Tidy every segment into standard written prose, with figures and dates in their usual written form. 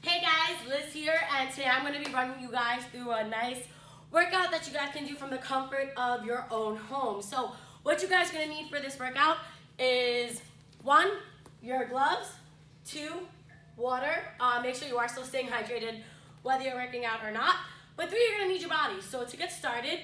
Hey guys, Liz here, and today I'm going to be running you guys through a nice workout that you guys can do from the comfort of your own home. So what you guys are going to need for this workout is 1, your gloves, 2, water. Make sure you are still staying hydrated whether you're working out or not. But 3, you're going to need your body. So to get started,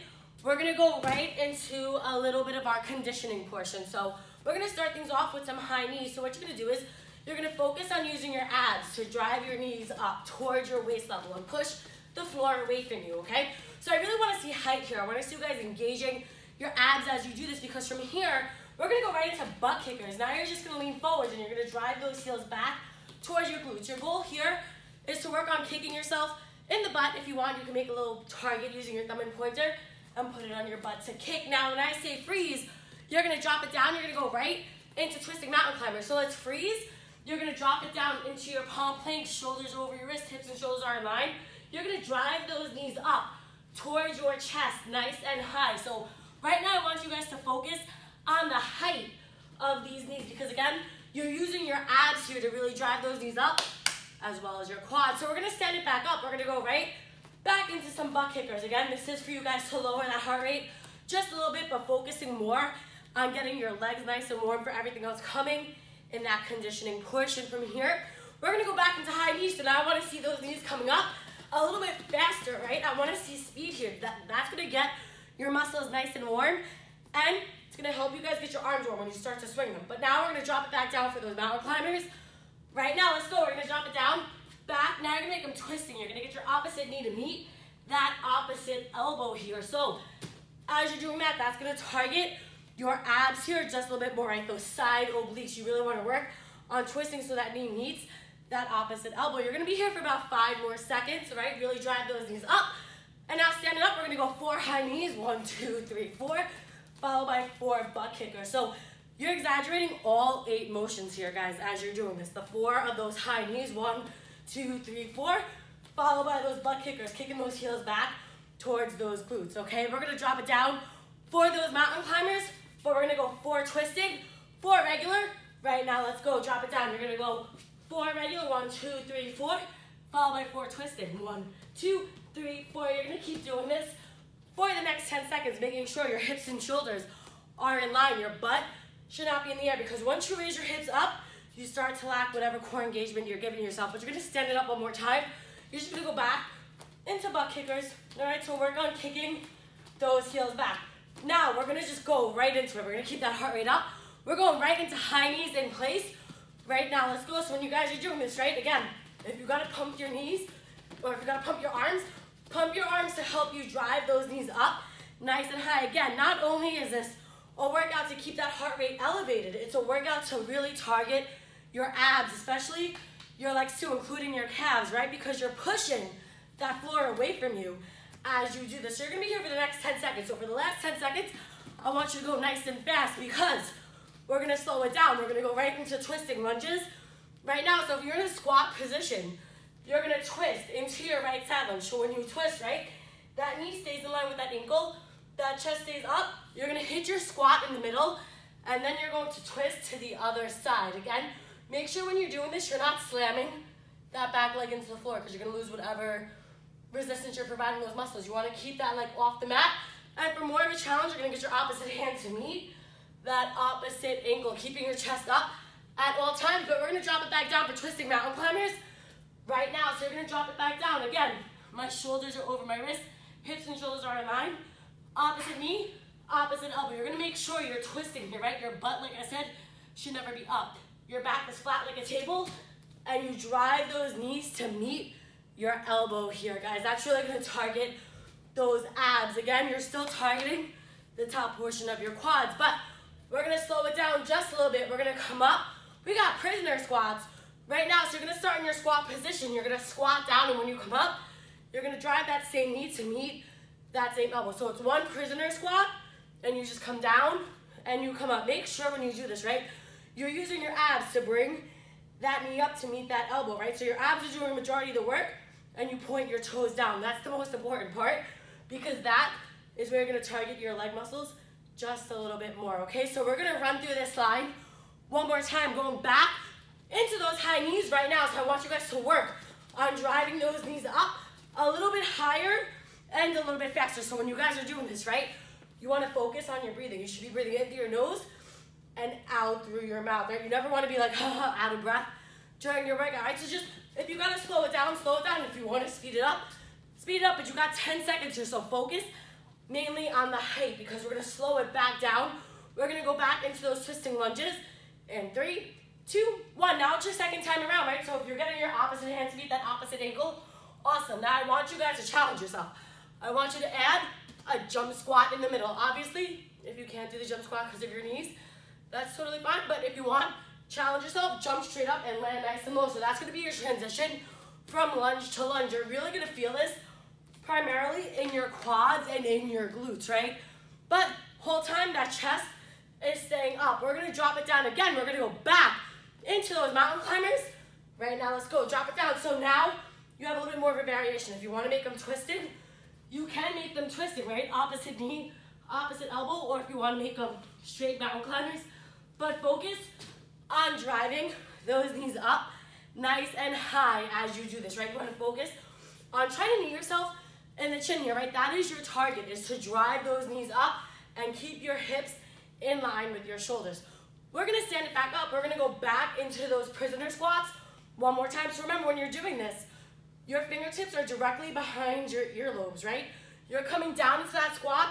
we're going to go right into a little bit of our conditioning portion. So we're going to start things off with some high knees. So what you're going to do is you're going to focus on using your abs to drive your knees up towards your waist level and push the floor away from you, okay? So I really want to see height here. I want to see you guys engaging your abs as you do this, because from here, we're going to go right into butt kickers. Now you're just going to lean forward and you're going to drive those heels back towards your glutes. Your goal here is to work on kicking yourself in the butt. If you want, you can make a little target using your thumb and pointer and put it on your butt to kick. Now when I say freeze, you're going to drop it down. You're going to go right into twisting mountain climber. So let's freeze. You're going to drop it down into your palm plank, shoulders over your wrist, hips and shoulders are in line. You're going to drive those knees up towards your chest, nice and high. So right now I want you guys to focus on the height of these knees, because again, you're using your abs here to really drive those knees up as well as your quads. So we're going to stand it back up. We're going to go right back into some butt kickers. Again, this is for you guys to lower that heart rate just a little bit, but focusing more on getting your legs nice and warm for everything else coming in that conditioning portion. From here, we're going to go back into high knees. So now I want to see those knees coming up a little bit faster, right? I want to see speed here. That's going to get your muscles nice and warm, and it's going to help you guys get your arms warm when you start to swing them. But now we're going to drop it back down for those mountain climbers. Right now, let's go. We're going to drop it down, back. Now you're going to make them twisting. You're going to get your opposite knee to meet that opposite elbow here. So as you're doing that, that's going to target your abs here just a little bit more, right? Those side obliques. You really want to work on twisting so that knee meets that opposite elbow. You're going to be here for about 5 more seconds, right? Really drive those knees up. And now standing up, we're going to go 4 high knees. 1, 2, 3, 4, followed by 4 butt kickers. So you're exaggerating all 8 motions here, guys, as you're doing this. The 4 of those high knees, 1, 2, 3, 4, followed by those butt kickers, kicking those heels back towards those glutes, okay? We're going to drop it down for those mountain climbers, but we're going to go 4 twisting, 4 regular. Right now, let's go. Drop it down. You're going to go 4 regular, 1, 2, 3, 4, followed by 4 twisting. 1, 2, 3, 4. You're going to keep doing this for the next 10 seconds, making sure your hips and shoulders are in line. Your butt should not be in the air, because once you raise your hips up, you start to lack whatever core engagement you're giving yourself. But you're going to stand it up one more time. You're just going to go back into butt kickers. All right, so work on kicking those heels back. Now, we're going to just go right into it. We're going to keep that heart rate up. We're going right into high knees in place. Right now, let's go. So when you guys are doing this, right, again, if you got to pump your knees, or if you got to pump your arms to help you drive those knees up nice and high. Again, not only is this a workout to keep that heart rate elevated, it's a workout to really target your abs, especially your legs too, including your calves, right? Because you're pushing that floor away from you as you do this. So you're going to be here for the next 10 seconds. So for the last 10 seconds, I want you to go nice and fast, because we're going to slow it down. We're going to go right into twisting lunges right now. So if you're in a squat position, you're going to twist into your right side lunge. So when you twist, right, that knee stays in line with that ankle, that chest stays up. You're going to hit your squat in the middle, and then you're going to twist to the other side. Again, make sure when you're doing this, you're not slamming that back leg into the floor, because you're going to lose whatever resistance you're providing those muscles. You want to keep that leg off the mat. And for more of a challenge, you're going to get your opposite hand to meet that opposite ankle, keeping your chest up at all times. But we're going to drop it back down for twisting mountain climbers right now. So you're going to drop it back down. Again, my shoulders are over my wrist, hips and shoulders are in line. Opposite knee, opposite elbow. You're going to make sure you're twisting here, right? Your butt, like I said, should never be up. Your back is flat like a table, and you drive those knees to meet your elbow here, guys. That's really going to target those abs. Again, you're still targeting the top portion of your quads, but we're going to slow it down just a little bit. We're going to come up. We got prisoner squats right now. So you're going to start in your squat position. You're going to squat down, and when you come up, you're going to drive that same knee to meet that same elbow. So it's 1 prisoner squat, and you just come down and you come up. Make sure when you do this, right, you're using your abs to bring that knee up to meet that elbow, right? So your abs are doing the majority of the work, and you point your toes down. That's the most important part, because that is where you're going to target your leg muscles just a little bit more, okay? So we're going to run through this line one more time, going back into those high knees right now. So I want you guys to work on driving those knees up a little bit higher and a little bit faster. So when you guys are doing this, right, you want to focus on your breathing. You should be breathing in through your nose and out through your mouth, right? You never want to be like out of breath during your workout, right? So just, if you got to slow it down, slow it down. If you want to speed it up, but you got 10 seconds here, so focus mainly on the height because we're going to slow it back down. We're going to go back into those twisting lunges in 3, 2, 1. Now it's your second time around, right? So if you're getting your opposite hand to meet that opposite ankle, awesome. Now I want you guys to challenge yourself. I want you to add a jump squat in the middle. Obviously, if you can't do the jump squat because of your knees, that's totally fine. But if you want, challenge yourself, jump straight up and land nice and low. So that's going to be your transition from lunge to lunge. You're really going to feel this primarily in your quads and in your glutes, right? But whole time that chest is staying up. We're going to drop it down again. We're going to go back into those mountain climbers. Right now, let's go. Drop it down. So now you have a little bit more of a variation. If you want to make them twisted, you can make them twisted, right? Opposite knee, opposite elbow, or if you want to make them straight mountain climbers. But focus on driving those knees up nice and high as you do this, right? You want to focus on trying to knee yourself in the chin here, right? That is your target, is to drive those knees up and keep your hips in line with your shoulders. We're going to stand it back up. We're going to go back into those prisoner squats one more time. So remember, when you're doing this, your fingertips are directly behind your earlobes, right? You're coming down into that squat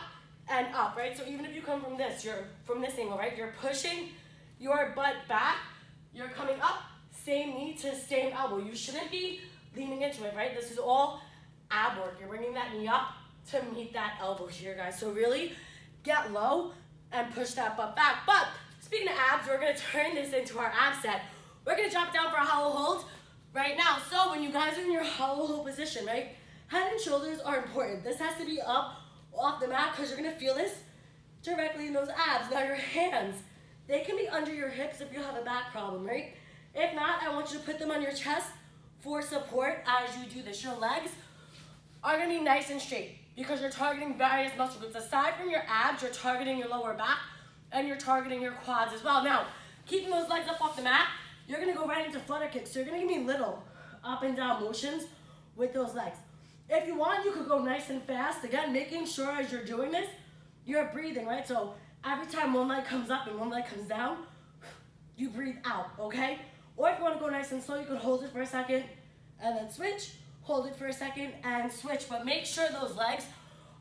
and up, right? So even if you come from this, you're from this angle, right? You're pushing your butt back. You're coming up, same knee to same elbow. You shouldn't be leaning into it, right? This is all ab work. You're bringing that knee up to meet that elbow here, guys. So really get low and push that butt back. But speaking of abs, we're going to turn this into our ab set. We're going to drop it down for a hollow hold right now. So when you guys are in your hollow hold position, right, head and shoulders are important. This has to be up off the mat because you're going to feel this directly in those abs. Now your hands, they can be under your hips if you have a back problem, right? If not, I want you to put them on your chest for support as you do this. Your legs are going to be nice and straight because you're targeting various muscle groups. Aside from your abs, you're targeting your lower back and you're targeting your quads as well. Now, keeping those legs up off the mat, you're going to go right into flutter kicks. So you're going to give me little up and down motions with those legs. If you want, you could go nice and fast. Again, making sure as you're doing this, you're breathing, right? So every time one leg comes up and one leg comes down, you breathe out, okay? Or if you want to go nice and slow, you can hold it for a second and then switch. Hold it for a second and switch. But make sure those legs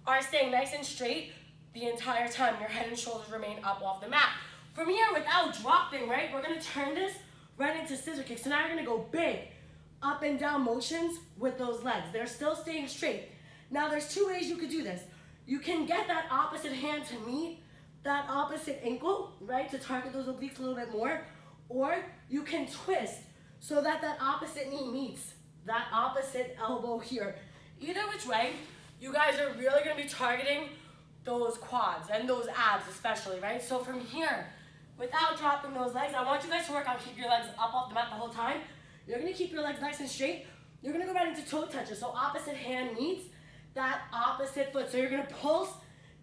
are staying nice and straight the entire time. Your head and shoulders remain up off the mat. From here, without dropping, right, we're going to turn this right into scissor kicks. So now you're going to go big up and down motions with those legs. They're still staying straight. Now, there's two ways you could do this. You can get that opposite hand to meet that opposite ankle, right, to target those obliques a little bit more. Or you can twist so that that opposite knee meets that opposite elbow here. Either which way, you guys are really going to be targeting those quads and those abs especially, right? So from here, without dropping those legs, I want you guys to work on keep your legs up off the mat the whole time. You're going to keep your legs nice and straight. You're going to go right into toe touches. So opposite hand meets that opposite foot. So you're going to pulse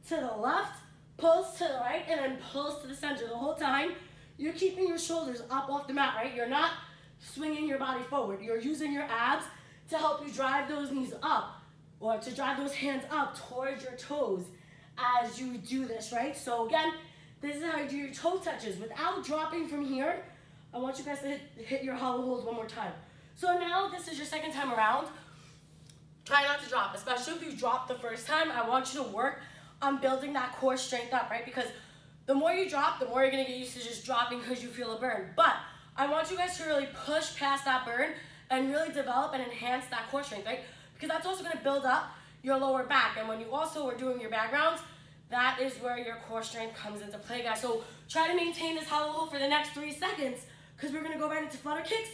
to the left, pulse to the right, and then pulse to the center the whole time. You're keeping your shoulders up off the mat, right? You're not swinging your body forward. You're using your abs to help you drive those knees up or to drive those hands up towards your toes as you do this, right? So again, this is how you do your toe touches. Without dropping from here, I want you guys to hit your hollow hold one more time. So now this is your second time around. Try not to drop, especially if you dropped the first time. I want you to work on building that core strength up, right? Because the more you drop, the more you're gonna get used to just dropping because you feel a burn. But I want you guys to really push past that burn and really develop and enhance that core strength, right? Because that's also gonna build up your lower back. And when you also are doing your back rounds, that is where your core strength comes into play, guys. So try to maintain this hollow hold for the next 3 seconds because we're gonna go right into flutter kicks.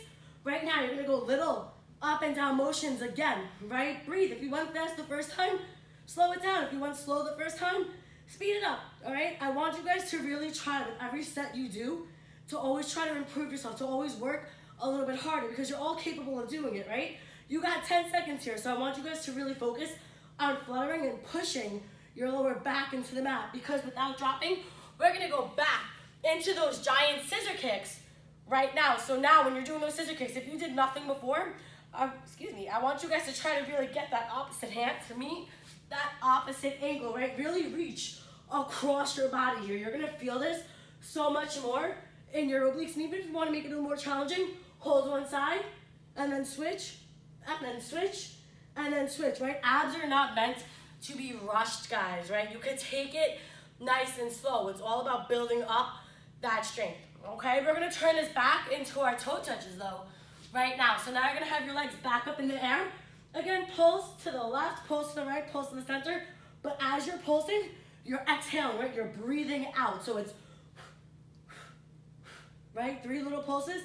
Right now, you're gonna go little up and down motions again, right? Breathe. If you went fast the first time, slow it down. If you went slow the first time, speed it up, all right? I want you guys to really try with every set you do to always try to improve yourself, to always work a little bit harder because you're all capable of doing it, right? You got 10 seconds here, so I want you guys to really focus on fluttering and pushing your lower back into the mat because without dropping, we're gonna go back into those giant scissor kicks right now. So now when you're doing those scissor kicks, if you did nothing before, I want you guys to try to really get that opposite hand to meet that opposite ankle, right? Really reach across your body here. You're gonna feel this so much more in your obliques. And even if you wanna make it a little more challenging, hold one side, and then switch, and then switch, and then switch, right? Abs are not meant to be rushed, guys, right? You could take it nice and slow. It's all about building up that strength, okay? We're gonna turn this back into our toe touches though, right now. So now you're gonna have your legs back up in the air. Again, pulse to the left, pulse to the right, pulse to the center. But as you're pulsing, you're exhaling, right? You're breathing out. So it's, right? 3 little pulses,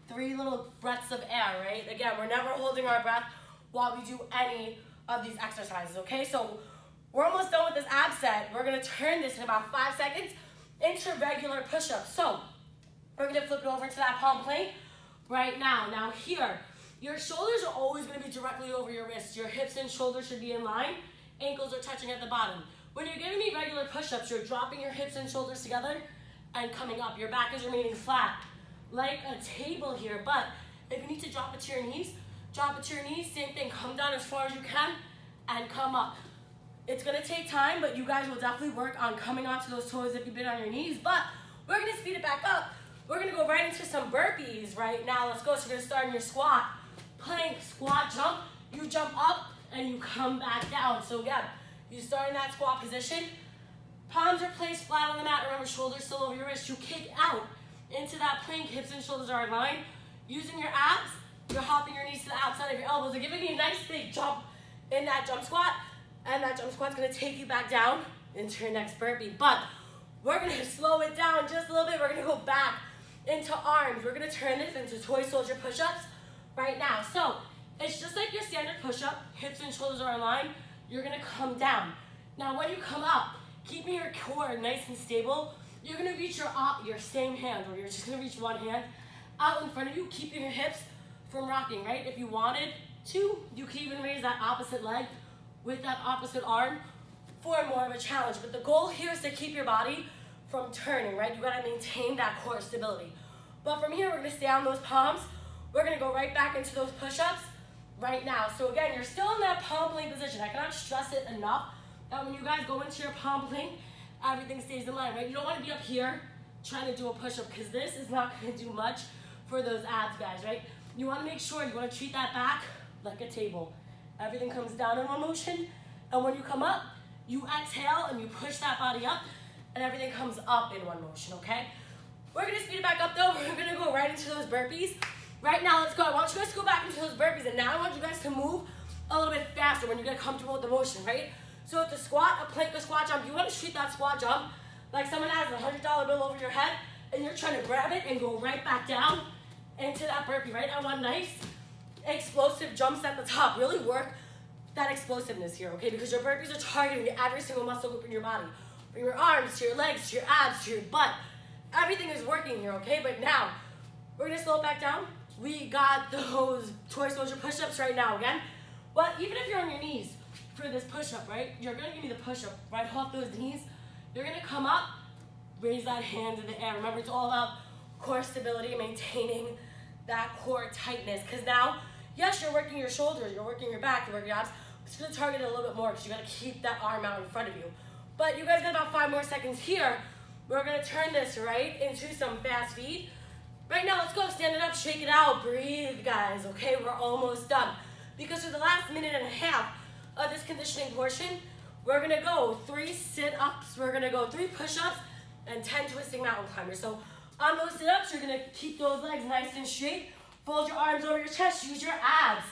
3 little breaths of air, right? Again, we're never holding our breath while we do any of these exercises, okay? So we're almost done with this ab set. We're gonna turn this in about 5 seconds into regular push-ups. So we're gonna flip it over to that palm plank right now. Now here, your shoulders are always gonna be directly over your wrists. Your hips and shoulders should be in line. Ankles are touching at the bottom. When you're giving me regular push-ups, you're dropping your hips and shoulders together and coming up. Your back is remaining flat, like a table here. But if you need to drop it to your knees, drop it to your knees. Same thing, come down as far as you can and come up. It's gonna take time, but you guys will definitely work on coming onto those toes if you've been on your knees. But we're gonna speed it back up. We're gonna go right into some burpees right now. Let's go. So we're gonna start in your squat. Plank, squat, jump. You jump up and you come back down. So again, you start in that squat position. Palms are placed flat on the mat. Remember, shoulders still over your wrist. You kick out into that plank. Hips and shoulders are in line. Using your abs, you're hopping your knees to the outside of your elbows. They're giving you a nice big jump in that jump squat. And that jump squat's gonna take you back down into your next burpee. But we're gonna slow it down just a little bit. We're gonna go back into arms. We're gonna turn this into toy soldier push-ups right now. So it's just like your standard push-up. Hips and shoulders are in line. You're gonna come down. Now when you come up, keeping your core nice and stable, you're gonna reach your same hand, or you're just gonna reach one hand out in front of you, keeping your hips from rocking, right? If you wanted to, you can even raise that opposite leg with that opposite arm for more of a challenge. But the goal here is to keep your body from turning, right? You gotta maintain that core stability. But from here, we're gonna stay on those palms. We're gonna go right back into those push-ups right now. So again, you're still in that palm plank position. I cannot stress it enough that when you guys go into your palm plank, everything stays in line, right? You don't wanna be up here trying to do a push-up, because this is not gonna do much for those abs, guys, right? You wanna make sure, you wanna treat that back like a table. Everything comes down in one motion, and when you come up, you exhale and you push that body up, and everything comes up in one motion, okay? We're gonna speed it back up though. We're gonna go right into those burpees. Right now, let's go. I want you guys to go back into those burpees, and now I want you guys to move a little bit faster when you get comfortable with the motion, right? So it's a squat, a plank, a squat jump. You wanna treat that squat jump like someone has a $100 bill over your head, and you're trying to grab it and go right back down into that burpee, right? I want nice, explosive jumps at the top. Really work that explosiveness here, okay? Because your burpees are targeting every single muscle group in your body. From your arms, to your legs, to your abs, to your butt. Everything is working here, okay? But now, we're gonna slow it back down. We got those toy soldier push-ups right now again. But even if you're on your knees for this push-up, right? You're gonna give me the push-up right off those knees. You're gonna come up, raise that hand in the air. Remember, it's all about core stability, maintaining that core tightness. Because now, yes, you're working your shoulders, you're working your back, you're working your abs. It's gonna target it a little bit more because you gotta keep that arm out in front of you. But you guys got about 5 more seconds here. We're gonna turn this right into some fast feet. Right now, let's go. Stand it up, shake it out, breathe, guys, okay? We're almost done. Because for the last minute and a half of this conditioning portion, we're gonna go 3 sit-ups, we're gonna go 3 push-ups, and 10 twisting mountain climbers. So on those sit-ups, you're gonna keep those legs nice and straight, fold your arms over your chest, use your abs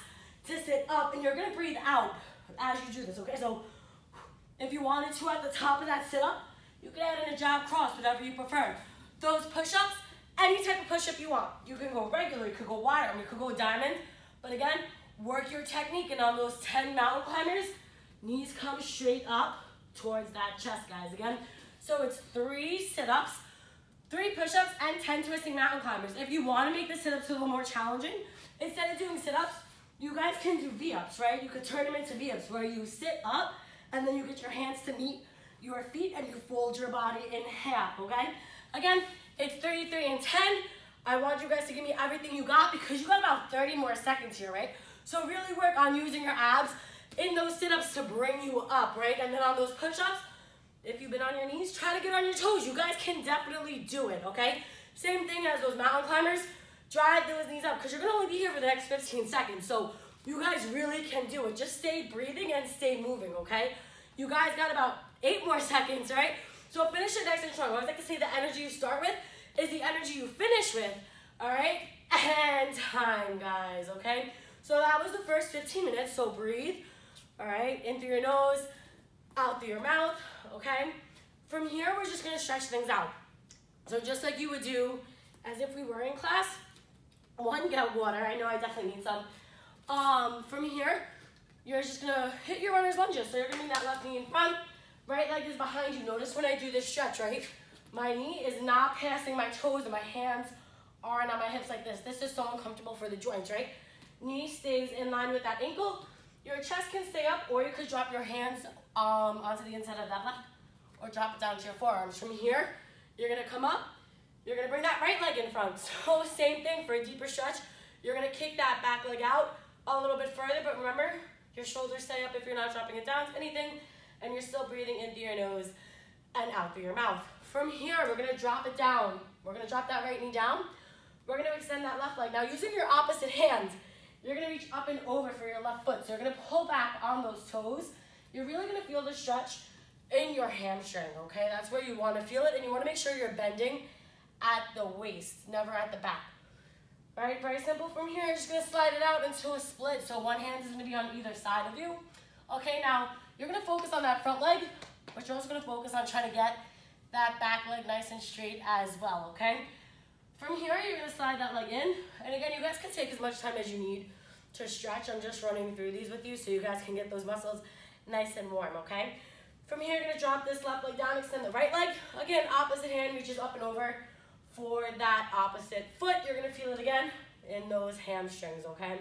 to sit up, and you're gonna breathe out as you do this, okay? So if you wanted to at the top of that sit-up, you can add in a jab cross, whatever you prefer. Those push-ups, any type of push-up you want. You can go regular, you could go wide, you could go diamond. But again, work your technique, and on those 10 mountain climbers, knees come straight up towards that chest, guys, again. So it's 3 sit-ups, 3 push-ups, and 10 twisting mountain climbers. If you want to make the sit-ups a little more challenging, instead of doing sit-ups, you guys can do V-ups, right? You could turn them into V-ups, where you sit up, and then you get your hands to meet your feet, and you fold your body in half, okay? Again, it's 3, 3, and 10. I want you guys to give me everything you got because you got about 30 more seconds here, right? So really work on using your abs in those sit-ups to bring you up, right? And then on those push-ups, if you've been on your knees, try to get on your toes. You guys can definitely do it, okay? Same thing as those mountain climbers. Drive those knees up because you're going to only be here for the next 15 seconds. So you guys really can do it. Just stay breathing and stay moving, okay? You guys got about 8 more seconds, right? So finish it nice and strong. I always like to say the energy you start with is the energy you finish with, all right? And time, guys, okay? So that was the first 15 minutes, so breathe, all right? In through your nose, out through your mouth, okay? From here, we're just gonna stretch things out. So just like you would do as if we were in class, one, get water. I know I definitely need some. From here, you're just gonna hit your runner's lunges. So you're gonna bring that left knee in front, right leg is behind you. Notice when I do this stretch, right? My knee is not passing my toes and my hands aren't on my hips like this. This is so uncomfortable for the joints, right? Knee stays in line with that ankle. Your chest can stay up, or you could drop your hands onto the inside of that leg, or drop it down to your forearms. From here, you're gonna come up. You're gonna bring that right leg in front. So same thing for a deeper stretch. You're gonna kick that back leg out a little bit further, but remember, your shoulders stay up if you're not dropping it down to anything, and you're still breathing in through your nose and out through your mouth. From here, we're gonna drop it down. We're gonna drop that right knee down. We're gonna extend that left leg. Now, using your opposite hand, you're gonna reach up and over for your left foot. So you're gonna pull back on those toes. You're really gonna feel the stretch in your hamstring, okay? That's where you wanna feel it, and you wanna make sure you're bending at the waist, never at the back. All right, very simple. From here, you're just gonna slide it out into a split. So one hand is gonna be on either side of you. Okay, now you're gonna focus on that front leg, but you're also gonna focus on trying to get that back leg nice and straight as well, okay? From here, you're gonna slide that leg in. And again, you guys can take as much time as you need to stretch. I'm just running through these with you so you guys can get those muscles nice and warm, okay? From here, you're gonna drop this left leg down, extend the right leg. Again, opposite hand reaches up and over for that opposite foot. You're gonna feel it again in those hamstrings, okay?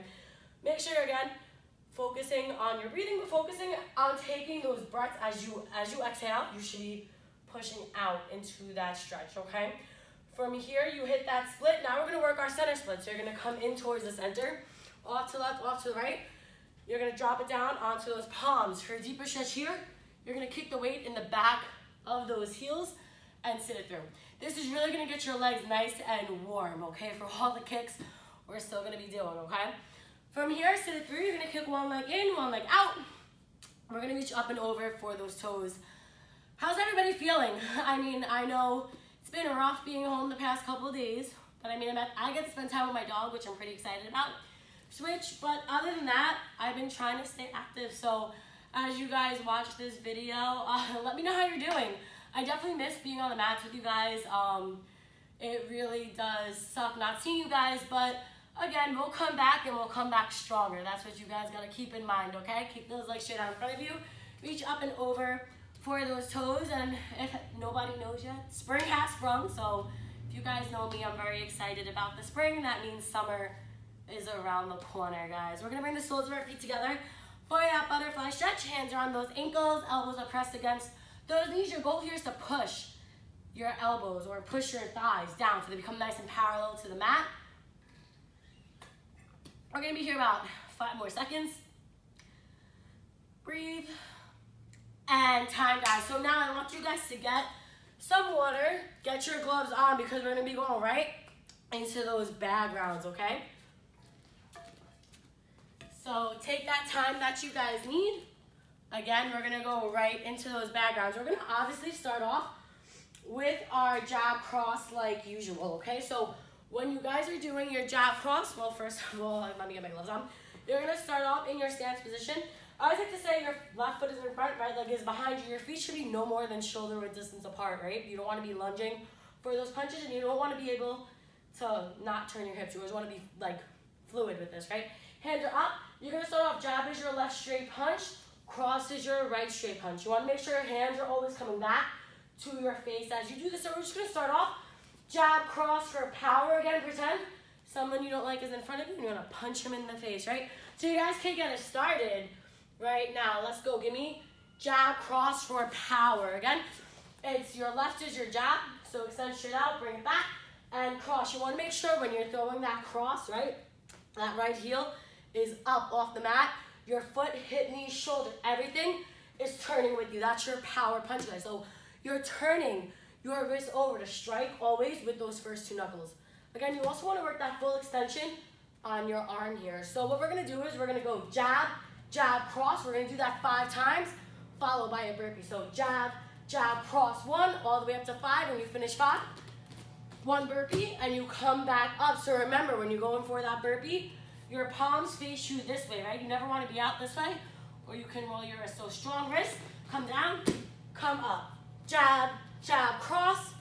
Make sure, again, focusing on your breathing, but focusing on taking those breaths as you exhale. You should be pushing out into that stretch, okay? From here, you hit that split. Now we're gonna work our center split. So you're gonna come in towards the center, off to left, off to the right. You're gonna drop it down onto those palms. For a deeper stretch here, you're gonna kick the weight in the back of those heels and sit it through. This is really gonna get your legs nice and warm, okay? For all the kicks we're still gonna be doing, okay? From here, sit it through. You're gonna kick one leg in, one leg out. We're gonna reach up and over for those toes. How's everybody feeling? I mean, I know it's been rough being home the past couple of days, but I mean, I get to spend time with my dog, which I'm pretty excited about. But other than that, I've been trying to stay active. So as you guys watch this video, let me know how you're doing. I definitely miss being on the mats with you guys. It really does suck not seeing you guys, but again, we'll come back and we'll come back stronger. That's what you guys gotta keep in mind, okay? Keep those legs straight out in front of you. Reach up and over for those toes, and if nobody knows yet, spring has sprung. So if you guys know me, I'm very excited about the spring. That means summer is around the corner, guys. We're gonna bring the soles of our feet together for that butterfly stretch. Hands are on those ankles, elbows are pressed against those knees. Your goal here is to push your elbows or push your thighs down so they become nice and parallel to the mat. We're gonna be here about 5 more seconds. Breathe. And time, guys. So now I want you guys to get some water. Get your gloves on because we're gonna be going right into those bag rounds, okay? So take that time that you guys need. Again, we're gonna go right into those bag rounds. We're gonna obviously start off with our jab cross like usual, okay? So when you guys are doing your jab cross, well, first of all, let me get my gloves on. You're gonna start off in your stance position. I always like to say your left foot is in front, right leg is behind you. Your feet should be no more than shoulder width distance apart, right? You don't wanna be lunging for those punches, and you don't wanna be able to not turn your hips. You always wanna be like fluid with this, right? Hands are up. You're gonna start off, jab is your left straight punch, cross is your right straight punch. You wanna make sure your hands are always coming back to your face as you do this. So we're just gonna start off, jab, cross for power. Again, pretend someone you don't like is in front of you and you wanna punch him in the face, right? So you guys can get it started right now. Let's go. Give me jab, cross for power. Again, it's your left is your jab, so extend straight out, bring it back, and cross. You want to make sure when you're throwing that cross, right, that right heel is up off the mat. Your foot, hip, knee, shoulder, everything is turning with you. That's your power punch, guys. So you're turning your wrist over to strike always with those first two knuckles. Again, you also want to work that full extension on your arm here. So what we're going to do is we're going to go jab, jab, cross. We're going to do that 5 times, followed by a burpee. So jab, jab, cross 1, all the way up to 5. When you finish 5, 1 burpee, and you come back up. So remember, when you're going for that burpee, your palms face you this way, right? You never want to be out this way, or you can roll your wrist. So strong wrist, come down, come up. Jab, jab, cross,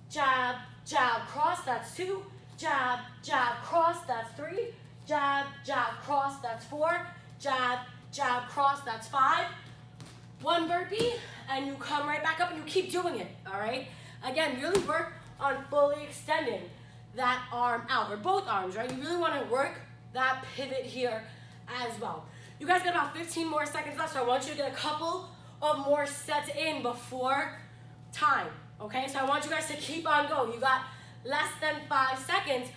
jab, jab, cross, that's 2. Jab, jab, cross, that's 3. Jab, jab, cross, that's 4. Jab, jab, cross, that's 5. 1 burpee, and you come right back up and you keep doing it, all right? Again, really work on fully extending that arm out, or both arms, right? You really want to work that pivot here as well. You guys got about 15 more seconds left, so I want you to get a couple of more sets in before time, okay? So I want you guys to keep on going. You got less than 5 seconds,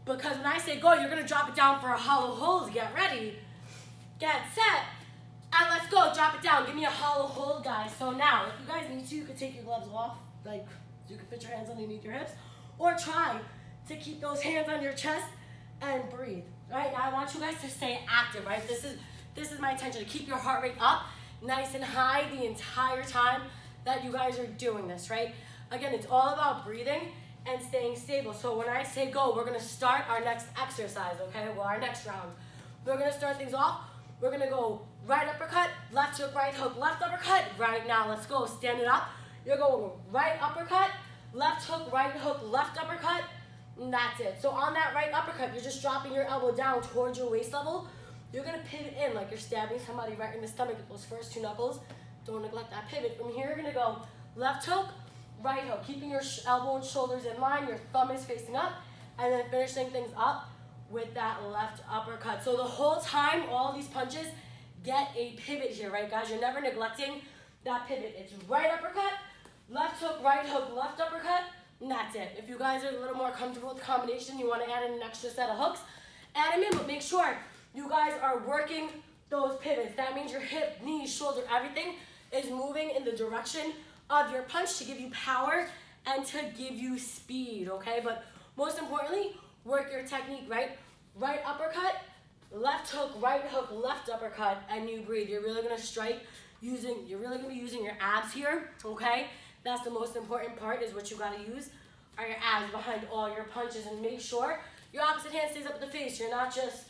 because when I say go, you're gonna drop it down for a hollow hold. Get ready, get set, and let's go. Drop it down. Give me a hollow hold, guys. So now, if you guys need to, you can take your gloves off, like you can fit your hands underneath your hips, or try to keep those hands on your chest and breathe. Right now, I want you guys to stay active. Right, this is my intention, to keep your heart rate up, nice and high the entire time that you guys are doing this. Right. Again, it's all about breathing and staying stable. So when I say go, we're gonna start our next exercise, okay? Well, our next round. We're gonna start things off. We're gonna go right uppercut, left hook, right hook, left uppercut. Right now, let's go, stand it up. You're going right uppercut, left hook, right hook, left uppercut, and that's it. So on that right uppercut, you're just dropping your elbow down towards your waist level. You're gonna pivot in like you're stabbing somebody right in the stomach with those first 2 knuckles. Don't neglect that pivot. From here, you're gonna go left hook, right hook, keeping your elbow and shoulders in line, your thumb is facing up, and then finishing things up with that left uppercut. So the whole time, all these punches get a pivot here, right, guys? You're never neglecting that pivot. It's right uppercut, left hook, left uppercut, and that's it. If you guys are a little more comfortable with the combination, you want to add in an extra set of hooks, add them in, but make sure you guys are working those pivots. That means your hip, knee, shoulder, everything is moving in the direction of your punch to give you power and to give you speed, okay? But most importantly, work your technique, right? Right uppercut, left hook, left uppercut, and you breathe. You're really gonna strike you're really gonna be using your abs here, okay? That's the most important part, is what you gotta use are your abs behind all your punches, and make sure your opposite hand stays up at the face. You're not just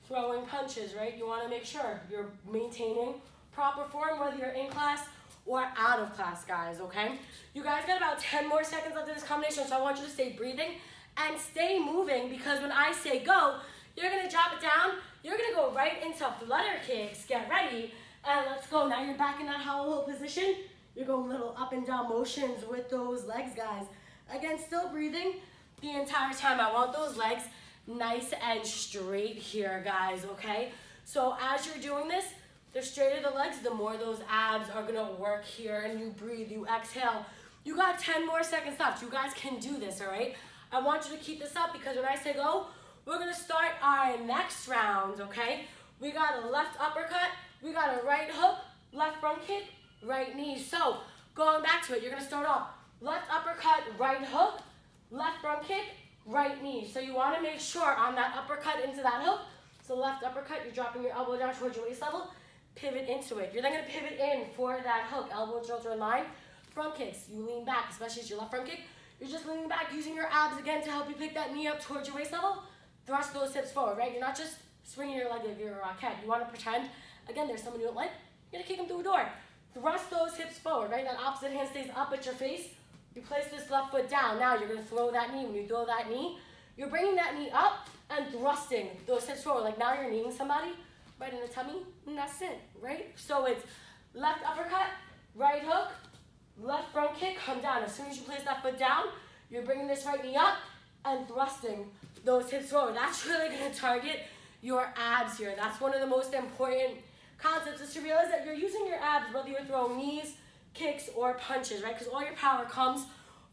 throwing punches, right? You wanna make sure you're maintaining proper form, whether you're in class or out of class, guys, okay? You guys got about 10 more seconds left of this combination, so I want you to stay breathing and stay moving, because when I say go, you're gonna drop it down, you're gonna go right into flutter kicks. Get ready, and let's go. Now you're back in that hollow hold position. You're going little up and down motions with those legs, guys. Again, still breathing the entire time. I want those legs nice and straight here, guys, okay? So as you're doing this, the straighter the legs, the more those abs are gonna work here, and you breathe, you exhale. You got 10 more seconds left. You guys can do this, all right? I want you to keep this up, because when I say go, we're gonna start our next round, okay? We got a left uppercut, we got a right hook, left front kick, right knee. So going back to it, you're gonna start off left uppercut, right hook, left front kick, right knee. So you wanna make sure on that uppercut into that hook, so left uppercut, you're dropping your elbow down towards your waist level, pivot into it. You're then gonna pivot in for that hook, elbow and shoulder in line. Front kicks, you lean back, especially as your left front kick. You're just leaning back, using your abs again to help you pick that knee up towards your waist level. Thrust those hips forward, right? You're not just swinging your leg like you're a cat. You want to pretend, again, there's someone you don't like, you're going to kick them through a door. Thrust those hips forward, right? That opposite hand stays up at your face. You place this left foot down. Now you're going to throw that knee. When you throw that knee, you're bringing that knee up and thrusting those hips forward. Like now you're kneeing somebody right in the tummy, and that's it, right? So it's left uppercut, right hook, left front kick, come down. As soon as you place that foot down, you're bringing this right knee up and thrusting those hips forward. That's really going to target your abs here. That's one of the most important concepts, is to realize that you're using your abs whether you're throwing knees, kicks, or punches, right? Because all your power comes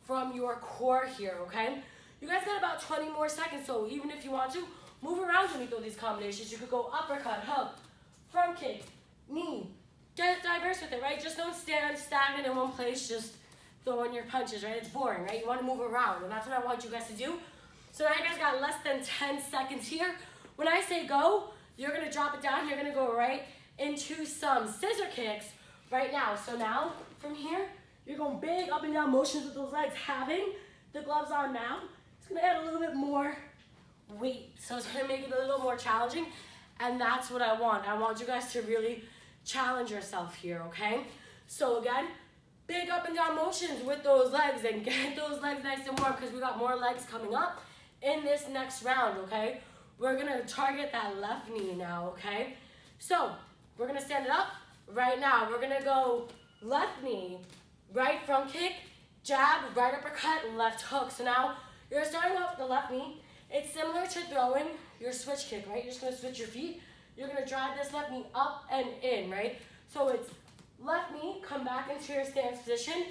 from your core here, okay? You guys got about 20 more seconds, so even if you want to, move around when you throw these combinations. You could go uppercut, hug, front kick, knee. Get diverse with it, right? Just don't stand stagnant in one place, just throwing your punches, right? It's boring, right? You want to move around, and that's what I want you guys to do. So now you guys got less than 10 seconds here. When I say go, you're going to drop it down. You're going to go right into some scissor kicks right now. So now, from here, you're going big up and down motions with those legs. Having the gloves on now, it's going to add a little bit more weight. So it's going to make it a little more challenging, and that's what I want. I want you guys to really challenge yourself here, okay? So again, big up and down motions with those legs, and get those legs nice and warm because we got more legs coming up in this next round, okay? We're gonna target that left knee now, okay? So we're gonna stand it up right now. We're gonna go left knee, right front kick, jab, right uppercut, left hook. So now you're starting off with the left knee. It's similar to throwing your switch kick, right? You're just gonna switch your feet. You're gonna drive this left knee up and in, right? So it's left knee, come back into your stance position.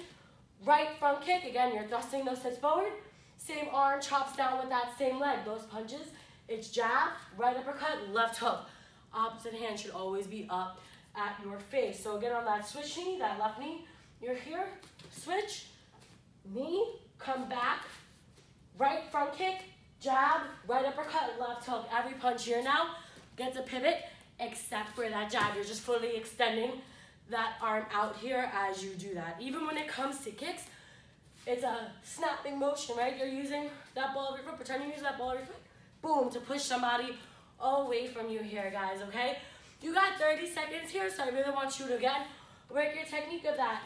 Right front kick, again, you're thrusting those hips forward. Same arm chops down with that same leg. Those punches, it's jab, right uppercut, left hook. Opposite hand should always be up at your face. So again, on that switch knee, that left knee, you're here, switch, knee, come back, right front kick, jab, right uppercut, left hook. Every punch here now gets a pivot, except for that jab. You're just fully extending that arm out here as you do that. Even when it comes to kicks, it's a snapping motion, right? You're using that ball of your foot, pretend you use that ball of your foot, boom, to push somebody away from you here, guys, okay? You got 30 seconds here, so I really want you to, again, work your technique of that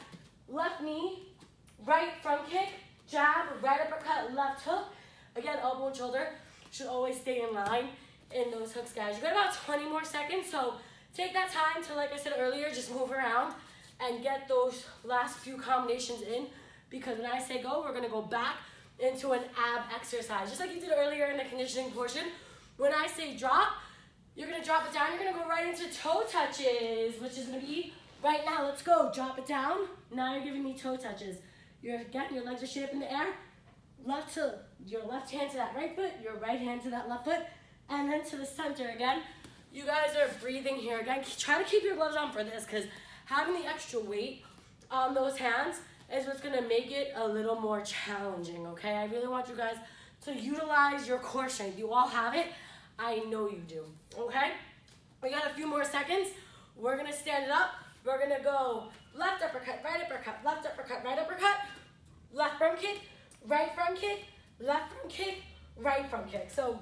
left knee, right front kick, jab, right uppercut, left hook. Again, elbow and shoulder should always stay in line in those hooks, guys. You got about 20 more seconds, so take that time to, like I said earlier, just move around and get those last few combinations in, because when I say go, we're gonna go back into an ab exercise, just like you did earlier in the conditioning portion. When I say drop, you're gonna drop it down, you're gonna go right into toe touches, which is gonna be right now. Let's go, drop it down. Now you're giving me toe touches. Again, your legs are straight up in the air, left to your left hand to that right foot, your right hand to that left foot, and then to the center again. You guys are breathing here. Again, try to keep your gloves on for this, because having the extra weight on those hands is what's gonna make it a little more challenging, okay? I really want you guys to utilize your core strength. You all have it. I know you do, okay? We got a few more seconds. We're gonna stand it up. We're gonna go left uppercut, right uppercut, left uppercut, right uppercut, left front kick, right front kick, left front kick, right front kick. So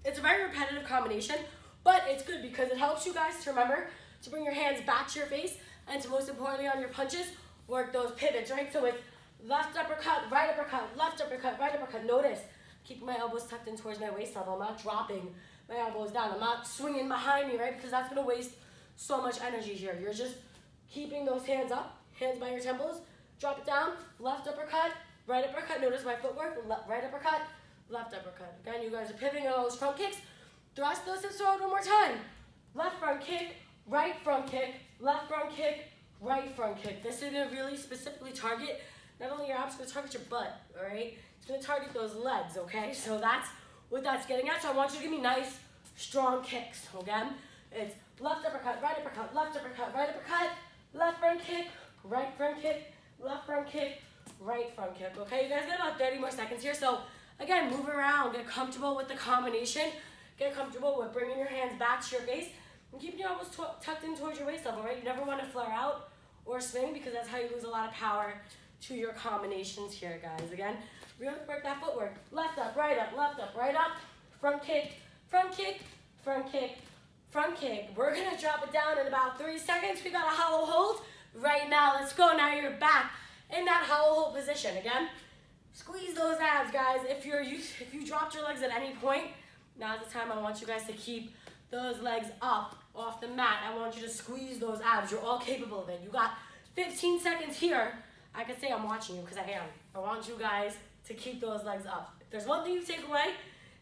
it's a very repetitive combination, but it's good because it helps you guys to remember to bring your hands back to your face, and to, most importantly, on your punches, work those pivots, right? So it's left uppercut, right uppercut. Notice, keeping my elbows tucked in towards my waist level. I'm not dropping my elbows down. I'm not swinging behind me, right? Because that's gonna waste so much energy here. You're just keeping those hands up, hands by your temples, drop it down, left uppercut, right uppercut. Notice my footwork, right uppercut, left uppercut. Again, you guys are pivoting on those front kicks. Thrust those hips forward one more time. Left front kick, right front kick, left front kick, right front kick. This is gonna really specifically target not only your abs, it's gonna target your butt, all right? It's gonna target those legs, okay? So that's what that's getting at. So I want you to give me nice, strong kicks, okay? It's left uppercut, right uppercut, left uppercut, right uppercut, left front kick, right front kick, left front kick, right front kick, okay? You guys got about 30 more seconds here. So again, move around, get comfortable with the combination, get comfortable with bringing your hands back to your face, and keeping your elbows tucked in towards your waist level, right? You never want to flare out or swing, because that's how you lose a lot of power to your combinations here, guys. Again, really work that footwork. Left up, right up, left up, right up. Front kick, front kick, front kick, front kick. We're gonna drop it down in about 3 seconds. We got a hollow hold right now. Let's go. Now you're back in that hollow hold position. Again, squeeze those abs, guys. If you dropped your legs at any point, now's the time I want you guys to keep those legs up off the mat. I want you to squeeze those abs. You're all capable of it. You got 15 seconds here. I can say I'm watching you, because I am. I want you guys to keep those legs up. If there's one thing you take away,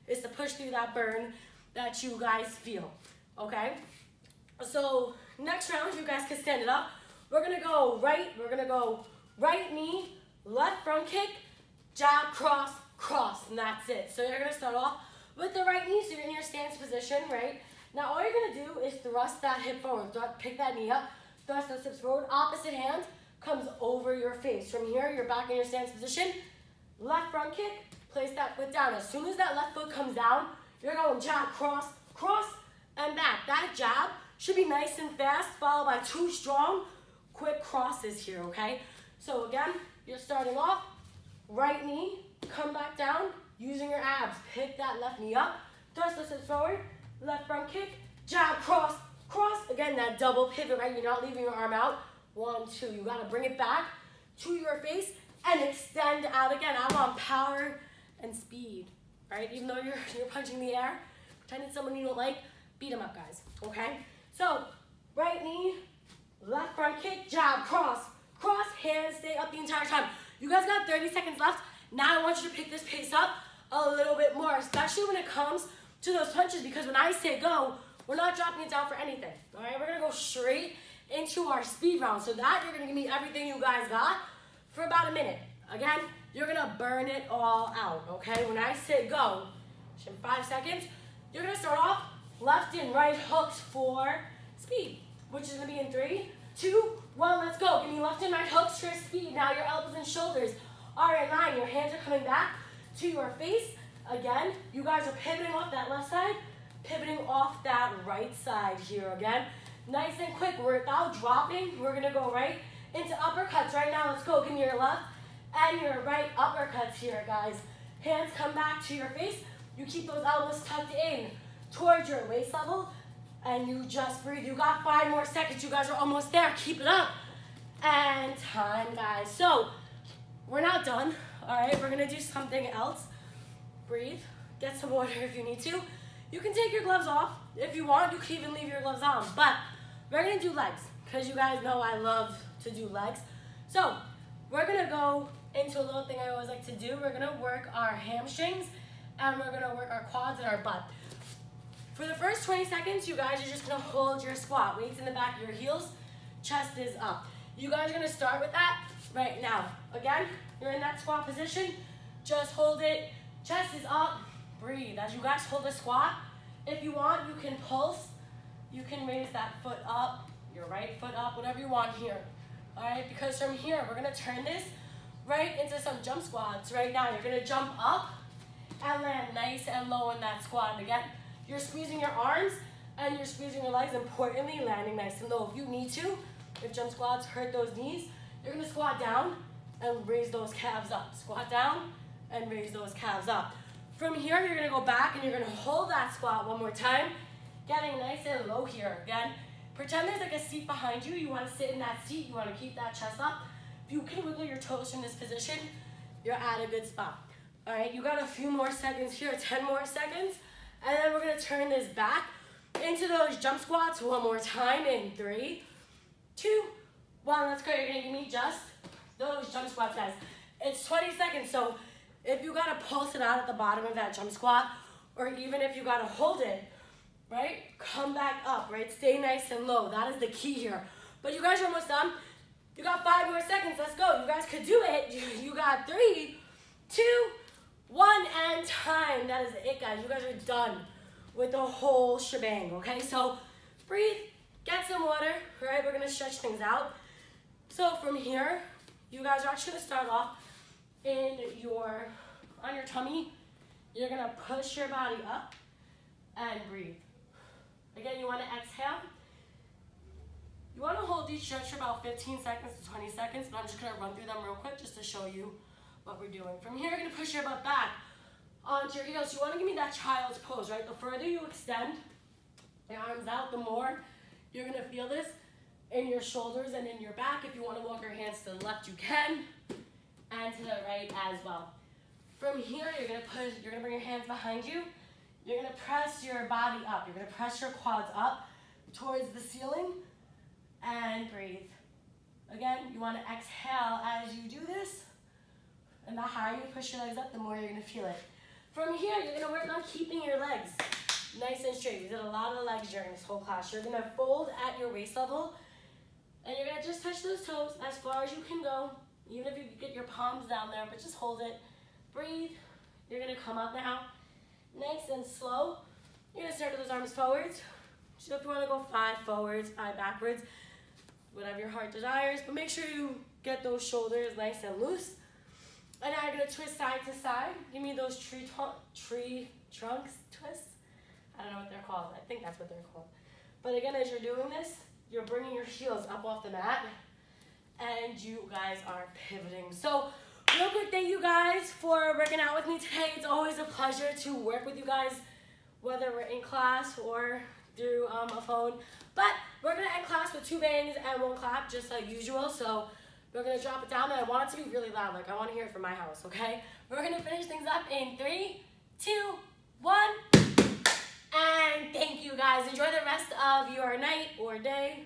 it's to push through that burn that you guys feel, okay? So next round, you guys can stand it up. We're gonna go right knee, left front kick, jab, cross, cross, and that's it. So you're gonna start off with the right knee, so you're in your stance position, right? Now all you're gonna do is thrust that hip forward, pick that knee up, thrust those hips forward, opposite hand comes over your face. From here, you're back in your stance position, left front kick, place that foot down. As soon as that left foot comes down, you're going jab, cross, cross, and back. That jab should be nice and fast, followed by 2 strong, quick crosses here, okay? So again, you're starting off, right knee, come back down, using your abs. Pick that left knee up, thrust those hips forward, left front kick, jab, cross, cross. Again, that double pivot, right? You're not leaving your arm out. 1, 2. You gotta bring it back to your face and extend out again. I want power and speed, right? Even though you're punching the air, pretend it's someone you don't like, beat them up, guys, okay? So, right knee, left front kick, jab, cross, cross, hands stay up the entire time. You guys got 30 seconds left. Now I want you to pick this pace up a little bit more, especially when it comes to those punches, because when I say go, we're not dropping it down for anything, all right? We're gonna go straight into our speed round. So that you're gonna give me everything you guys got for about a minute. Again, you're gonna burn it all out, okay? When I say go, in 5 seconds, you're gonna start off left and right hooks for speed, which is gonna be in 3, 2, 1, let's go. Give me left and right hooks for speed. Now your elbows and shoulders are in line. Your hands are coming back to your face. Again, you guys are pivoting off that left side, pivoting off that right side here again. Nice and quick, without dropping, we're gonna go right into uppercuts right now. Let's go, give me your left and your right uppercuts here, guys. Hands come back to your face. You keep those elbows tucked in towards your waist level, and you just breathe. You got 5 more seconds. You guys are almost there. Keep it up. And time, guys. So, we're not done, all right? We're gonna do something else. Breathe, get some water if you need to. You can take your gloves off if you want. You can even leave your gloves on, but we're gonna do legs, because you guys know I love to do legs. So we're gonna go into a little thing I always like to do. We're gonna work our hamstrings, and we're gonna work our quads and our butt. For the first 20 seconds, you guys are just gonna hold your squat. Weights in the back of your heels, chest is up. You guys are gonna start with that right now. Again, you're in that squat position, just hold it, chest is up, breathe. As you guys hold the squat, if you want, you can pulse, you can raise that foot up, your right foot up, whatever you want here. All right, because from here, we're gonna turn this right into some jump squats. Right now, you're gonna jump up and land nice and low in that squat. And again, you're squeezing your arms and you're squeezing your legs, importantly, landing nice and low. If you need to, if jump squats hurt those knees, you're gonna squat down and raise those calves up. Squat down and raise those calves up. From here, you're gonna go back and you're gonna hold that squat one more time, getting nice and low here. Again, pretend there's like a seat behind you. You wanna sit in that seat, you wanna keep that chest up. If you can wiggle your toes from this position, you're at a good spot. All right, you got a few more seconds here, 10 more seconds, and then we're gonna turn this back into those jump squats one more time in 3, 2, 1, let's go. You're gonna give me just those jump squats, guys. It's 20 seconds, so if you gotta pulse it out at the bottom of that jump squat, or even if you gotta hold it, right, come back up, right? Stay nice and low. That is the key here. But you guys are almost done. You got 5 more seconds. Let's go. You guys could do it. You got 3, 2, 1, and time. That is it, guys. You guys are done with the whole shebang, okay? So breathe, get some water, all right? We're gonna stretch things out. So from here, you guys are actually gonna start off on your tummy. You're gonna push your body up and breathe. Again, you wanna exhale. You wanna hold each stretch for about 15 seconds to 20 seconds, but I'm just gonna run through them real quick just to show you what we're doing. From here, you're gonna push your butt back onto your heels. You wanna give me that child's pose, right? The further you extend your arms out, the more you're gonna feel this in your shoulders and in your back. If you wanna walk your hands to the left, you can, and to the right as well. From here, you're gonna bring your hands behind you. You're gonna press your body up. You're gonna press your quads up towards the ceiling and breathe. Again, you wanna exhale as you do this, and the higher you push your legs up, the more you're gonna feel it. From here, you're gonna work on keeping your legs nice and straight. We did a lot of legs during this whole class. You're gonna fold at your waist level, and you're gonna just touch those toes as far as you can go, even if you get your palms down there, but just hold it. Breathe, You're gonna come up now, nice and slow. You're gonna circle those arms forwards. So if you wanna go 5 forwards, 5 backwards, whatever your heart desires, but make sure you get those shoulders nice and loose. And now you're gonna twist side to side. Give me those tree trunks twists. I don't know what they're called. I think that's what they're called. But again, as you're doing this, you're bringing your heels up off the mat, and you guys are pivoting. So real quick, thank you guys for working out with me today. It's always a pleasure to work with you guys, whether we're in class or through a phone. But we're gonna end class with 2 bangs and 1 clap, just like usual. So we're gonna drop it down, and I want it to be really loud, like I wanna hear it from my house, okay? We're gonna finish things up in 3, 2, 1. And thank you guys. Enjoy the rest of your night or day.